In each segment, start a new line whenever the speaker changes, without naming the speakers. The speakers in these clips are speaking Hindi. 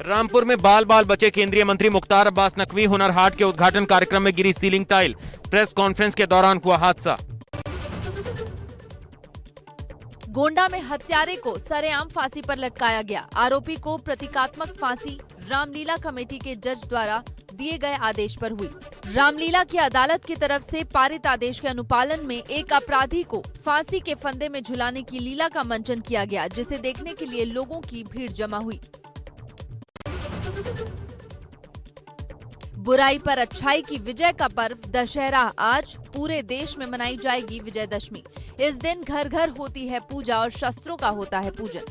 रामपुर में बाल बाल बचे केंद्रीय मंत्री मुख्तार अब्बास नकवी हुनर हाट के उद्घाटन कार्यक्रम में गिरी सीलिंग टाइल। प्रेस कॉन्फ्रेंस के दौरान हुआ हादसा।
गोंडा में हत्यारे को सरेआम फांसी पर लटकाया गया। आरोपी को प्रतीकात्मक फांसी रामलीला कमेटी के जज द्वारा दिए गए आदेश पर हुई। रामलीला की अदालत की तरफ से पारित आदेश के अनुपालन में एक अपराधी को फांसी के फंदे में झुलाने की लीला का मंचन किया गया, जिसे देखने के लिए लोगों की भीड़ जमा हुई। बुराई पर अच्छाई की विजय का पर्व दशहरा आज पूरे देश में मनाई जाएगी विजयदशमी। इस दिन घर घर होती है पूजा और शस्त्रों का होता है पूजन।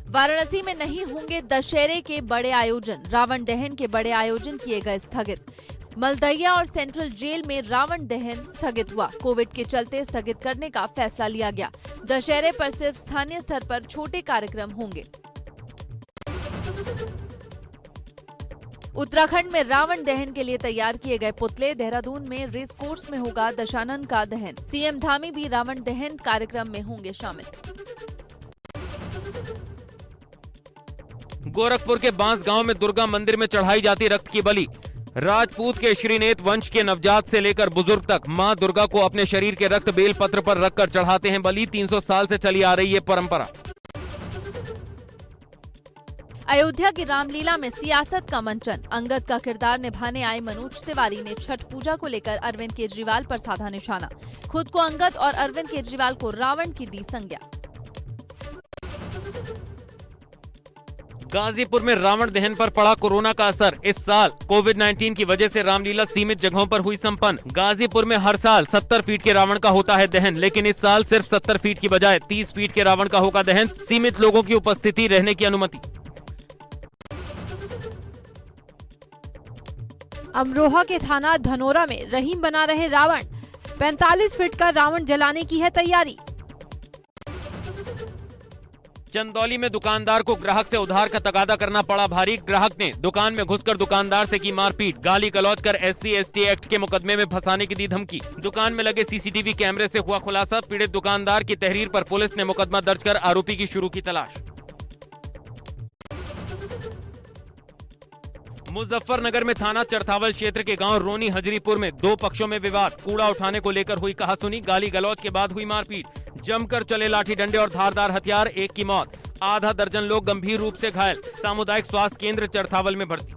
वाराणसी में नहीं होंगे दशहरे के बड़े आयोजन। रावण दहन के बड़े आयोजन किए गए स्थगित। मलदहिया और सेंट्रल जेल में रावण दहन स्थगित हुआ। कोविड के चलते स्थगित करने का फैसला लिया गया। दशहरे पर सिर्फ स्थानीय स्तर पर छोटे कार्यक्रम होंगे। उत्तराखंड में रावण दहन के लिए तैयार किए गए पुतले। देहरादून में रेस कोर्स में होगा दशानन का दहन। सीएम धामी भी रावण दहन कार्यक्रम में होंगे शामिल।
गोरखपुर के बांस गांव में दुर्गा मंदिर में चढ़ाई जाती रक्त की बलि। राजपूत के श्रीनेत वंश के नवजात से लेकर बुजुर्ग तक मां दुर्गा को अपने शरीर के रक्त बेल पत्र पर रखकर चढ़ाते हैं बलि। 300 साल से चली आ रही है परंपरा।
अयोध्या की रामलीला में सियासत का मंचन। अंगद का किरदार निभाने आए मनोज तिवारी ने छठ पूजा को लेकर अरविंद केजरीवाल पर साधा निशाना। खुद को अंगद और अरविंद केजरीवाल को रावण की दी संज्ञा।
गाजीपुर में रावण दहन पर पड़ा कोरोना का असर। इस साल कोविड-19 की वजह से रामलीला सीमित जगहों पर हुई संपन्न। गाजीपुर में हर साल 70 फीट के रावण का होता है दहन, लेकिन इस साल सिर्फ 70 फीट की बजाय 30 फीट के रावण का होगा दहन। सीमित लोगों की उपस्थिति रहने की अनुमति।
अमरोहा के थाना धनोरा में रहीम बना रहे रावण। 45 फीट का रावण जलाने की है तैयारी।
चंदौली में दुकानदार को ग्राहक से उधार का तगादा करना पड़ा भारी। ग्राहक ने दुकान में घुसकर दुकानदार से की मारपीट। गाली गलौज कर SC/ST एक्ट के मुकदमे में फंसाने की दी धमकी। दुकान में लगे CCTV कैमरे से हुआ खुलासा। पीड़ित दुकानदार की तहरीर पर पुलिस ने मुकदमा दर्ज कर आरोपी की शुरू की तलाश। मुजफ्फरनगर में थाना चरथावल क्षेत्र के गांव रोनी हजरीपुर में दो पक्षों में विवाद। कूड़ा उठाने को लेकर हुई कहासुनी। गाली गलौज के बाद हुई मारपीट। जमकर चले लाठी डंडे और धारदार हथियार। एक की मौत, आधा दर्जन लोग गंभीर रूप से घायल। सामुदायिक स्वास्थ्य केंद्र चरथावल में भर्ती।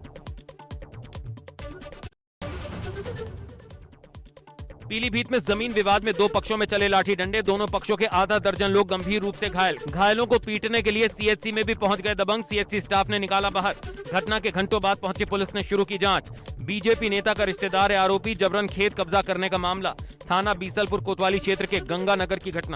पीलीभीत में जमीन विवाद में दो पक्षों में चले लाठी डंडे। दोनों पक्षों के आधा दर्जन लोग गंभीर रूप से घायल। घायलों को पीटने के लिए CHC में भी पहुंच गए दबंग। CHC स्टाफ ने निकाला बाहर। घटना के घंटों बाद पहुंची पुलिस ने शुरू की जांच। बीजेपी नेता का रिश्तेदार है आरोपी। जबरन खेत कब्जा करने का मामला। थाना बीसलपुर कोतवाली क्षेत्र के गंगानगर की घटना।